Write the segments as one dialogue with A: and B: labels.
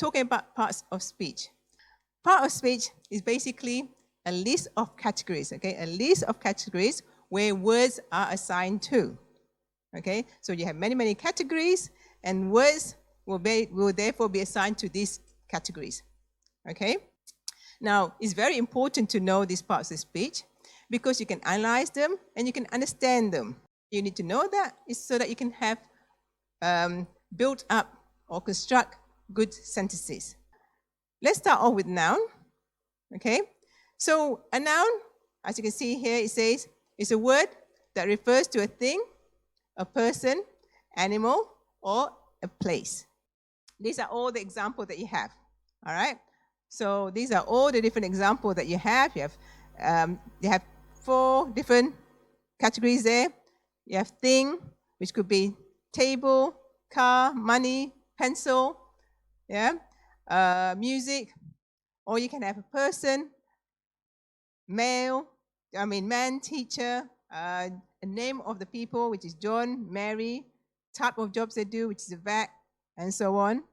A: talking about parts of speech. Part of speech is basically a list of categories, okay? A list of categories where words are assigned to, okay? So you have many, many categories, and words will therefore be assigned to these categories, okay? Now, it's very important to know these parts of speech because you can analyze them and you can understand them. You need to know that so that you can have build up or construct good sentences. Let's start off with noun, okay? So a noun, as you can see here, it says, is a word that refers to a thing, a person, animal, or a place. These are all the examples that you have, all right? So these are all the different examples that you have. You have 4 different categories there. You have thing, which could be table, car, money, pencil, yeah, music, or you can have a person, man, teacher, a name of the people, which is John, Mary, type of jobs they do, which is a vet, and so on.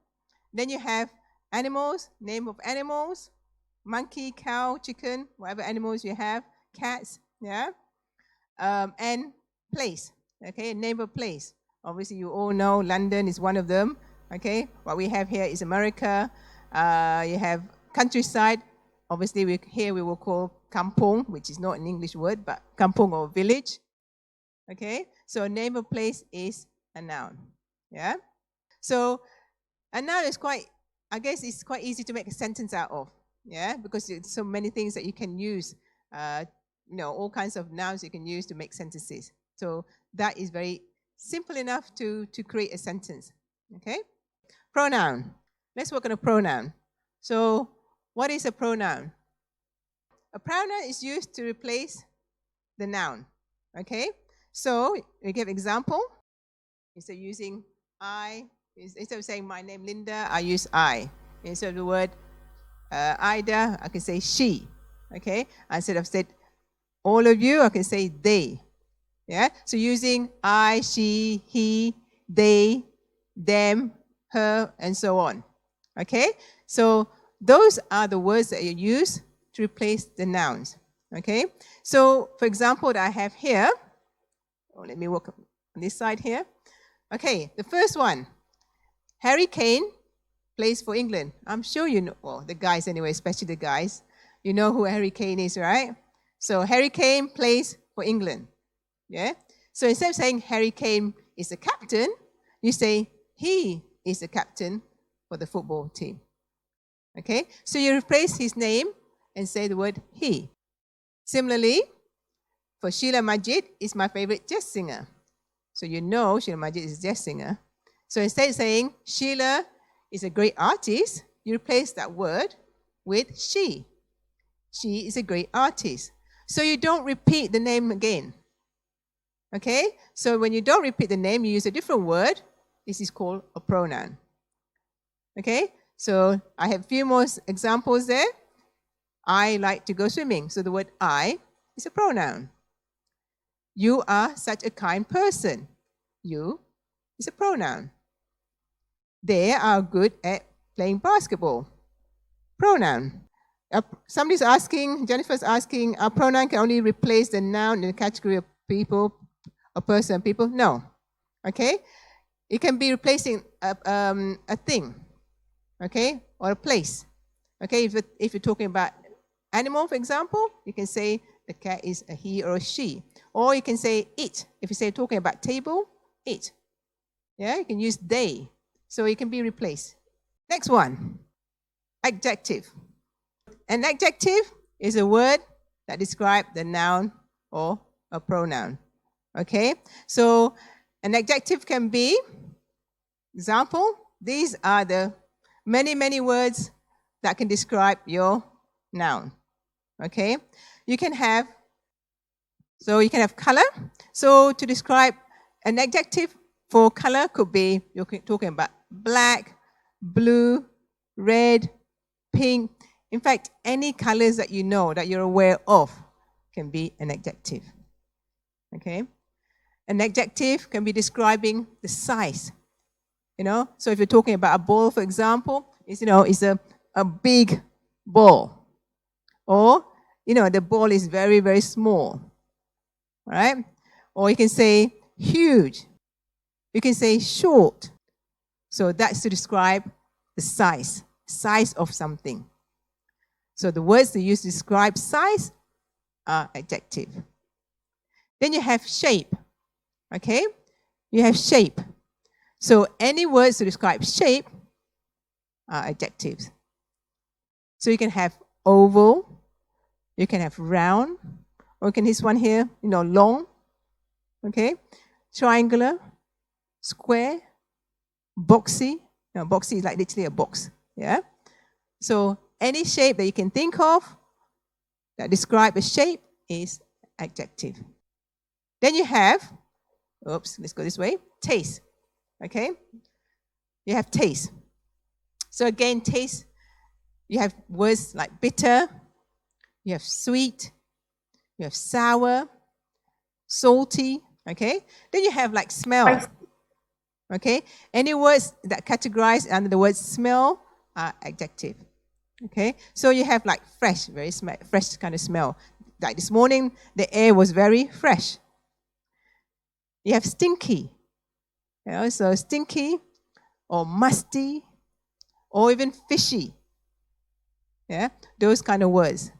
A: Then you have animals, name of animals, monkey, cow, chicken, whatever animals you have, cats, yeah, and place, okay, name of place. Obviously, you all know London is one of them, okay. What we have here is America. You have countryside. Obviously, we will call kampong, which is not an English word, but kampong or village, okay. So a name of place is a noun, yeah. So a noun is it's quite easy to make a sentence out of, yeah, because there's so many things that you can use, all kinds of nouns you can use to make sentences. So that is very simple enough to create a sentence, okay? Pronoun. Let's work on a pronoun. So what is a pronoun? A pronoun is used to replace the noun, okay? So we give example. Instead of using I, instead of saying my name Linda, I use I. Instead of the word Ida, I can say she, okay? Instead of said all of you, I can say they. Yeah, so using I, she, he, they, them, her, and so on. Okay, so those are the words that you use to replace the nouns. Okay, so for example, that I have here, let me work on this side here. Okay, the first one, Harry Kane plays for England. I'm sure you know, well, the guys anyway, especially the guys, you know who Harry Kane is, right? So Harry Kane plays for England. Yeah. So instead of saying Harry Kane is the captain, you say he is the captain for the football team. Okay. So you replace his name and say the word he. Similarly, for Sheila Majid is my favorite jazz singer. So you know Sheila Majid is a jazz singer. So instead of saying Sheila is a great artist, you replace that word with she. She is a great artist. So you don't repeat the name again. Okay, so when you don't repeat the name, you use a different word. This is called a pronoun. Okay, so I have a few more examples there. I like to go swimming. So the word I is a pronoun. You are such a kind person. You is a pronoun. They are good at playing basketball. Pronoun. Somebody's asking, Jennifer's asking, a pronoun can only replace the noun in the category of people, a person, people? No. Okay? It can be replacing a thing, okay, or a place. Okay, if you're talking about animal, for example, you can say the cat is a he or a she. Or you can say it. If you say talking about table, it. Yeah, you can use they. So it can be replaced. Next one, adjective. An adjective is a word that describes the noun or a pronoun. Okay, so an adjective can be, example, these are the many, many words that can describe your noun. Okay, you can have color. So to describe an adjective for color could be, you're talking about black, blue, red, pink. In fact, any colors that you know, that you're aware of, can be an adjective. Okay? An adjective can be describing the size. You know, so if you're talking about a ball, for example, is, is a big ball. Or, the ball is very, very small. Right? Or you can say huge. You can say short. So that's to describe the size of something. So the words they use to describe size are adjective. Then you have shape. Okay? You have shape. So any words to describe shape are adjectives. So you can have oval, you can have round, or this one here, long, okay? Triangular, square, boxy. Now, boxy is like literally a box, yeah? So any shape that you can think of that describe a shape is adjective. Then you have, let's go this way, taste, okay? You have taste. So again, taste, you have words like bitter, you have sweet, you have sour, salty, okay? Then you have like smell, okay? Any words that categorize under the word smell are adjective, okay? So you have like fresh, very fresh kind of smell. Like this morning, the air was very fresh. You have stinky, so stinky or musty or even fishy, yeah? Those kind of words.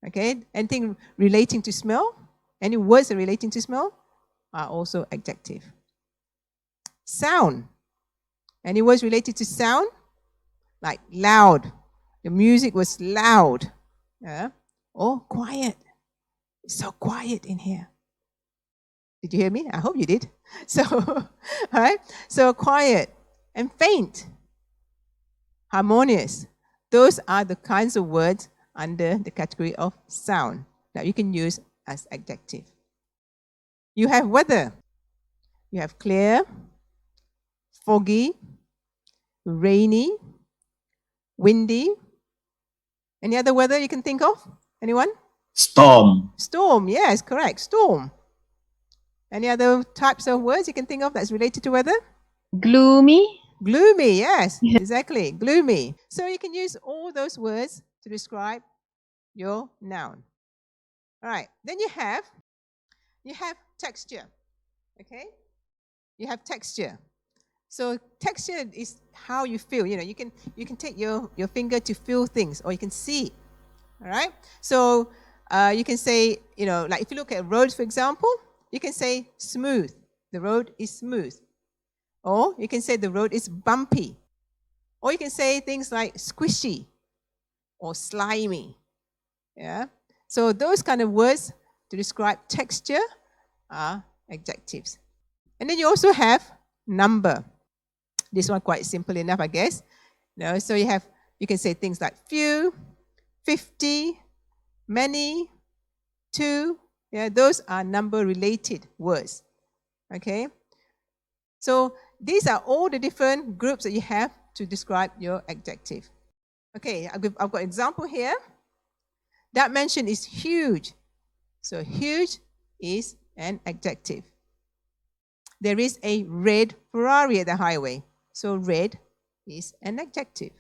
A: Okay, anything relating to smell, any words relating to smell are also adjective. Sound, any words related to sound, like loud, the music was loud, yeah? Or quiet, it's so quiet in here. Did you hear me? I hope you did. So, all right, so quiet and faint, harmonious, those are the kinds of words under the category of sound that you can use as adjective. You have weather. You have clear, foggy, rainy, windy. Any other weather you can think of? Anyone?
B: Storm.
A: Storm, yes, correct, storm. Any other types of words you can think of that's related to weather?
C: Gloomy.
A: Gloomy, yes, exactly, gloomy. So you can use all those words to describe your noun. All right, then you have texture, okay? You have texture. So texture is how you feel. You can take your finger to feel things, or you can see. All right. So you can say, like if you look at roads, for example, you can say smooth. The road is smooth. Or you can say the road is bumpy. Or you can say things like squishy or slimy. Yeah. So those kind of words to describe texture are adjectives. And then you also have number. This one quite simple enough, I guess. So you can say things like few, 50, many, two. Yeah, those are number-related words. Okay. So these are all the different groups that you have to describe your adjective. Okay, I've got an example here. That mention is huge. So huge is an adjective. There is a red Ferrari at the highway. So red is an adjective.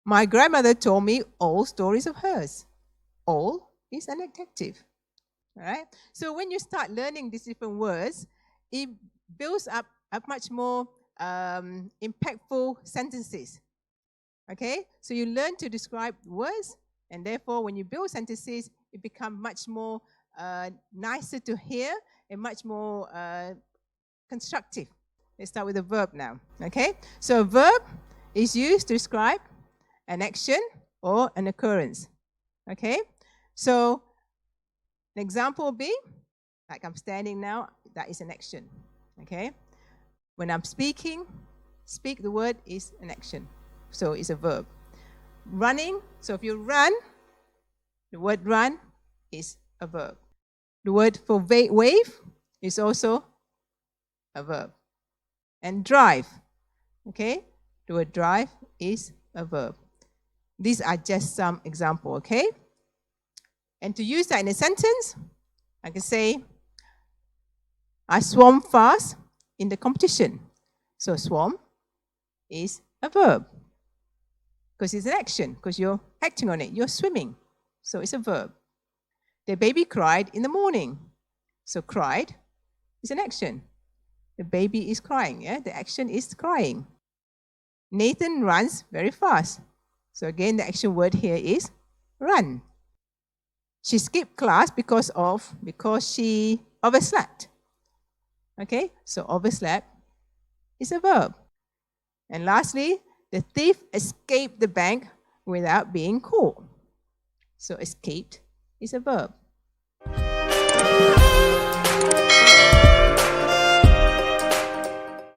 A: My grandmother told me old stories of hers. Old is an adjective. All right? So when you start learning these different words, it builds up much more impactful sentences. Okay? So you learn to describe words, and therefore when you build sentences, it becomes much more nicer to hear and much more constructive. Let's start with the verb now. Okay? So a verb is used to describe an action or an occurrence. Okay? So an example will be, like I'm standing now, that is an action. Okay? When I'm speaking, speak, the word is an action. So it's a verb. Running, so if you run, the word run is a verb. The word for wave is also a verb. And drive, okay? The word drive is a verb. These are just some examples, okay? And to use that in a sentence, I can say, I swam fast in the competition. So swam is a verb. because it's an action, because you're acting on it, you're swimming. So it's a verb. The baby cried in the morning. So cried is an action. The baby is crying, yeah? The action is crying. Nathan runs very fast. So again, the action word here is run. She skipped class because she overslept. Okay, so overslept is a verb. And lastly, the thief escaped the bank without being caught. So escaped is a verb.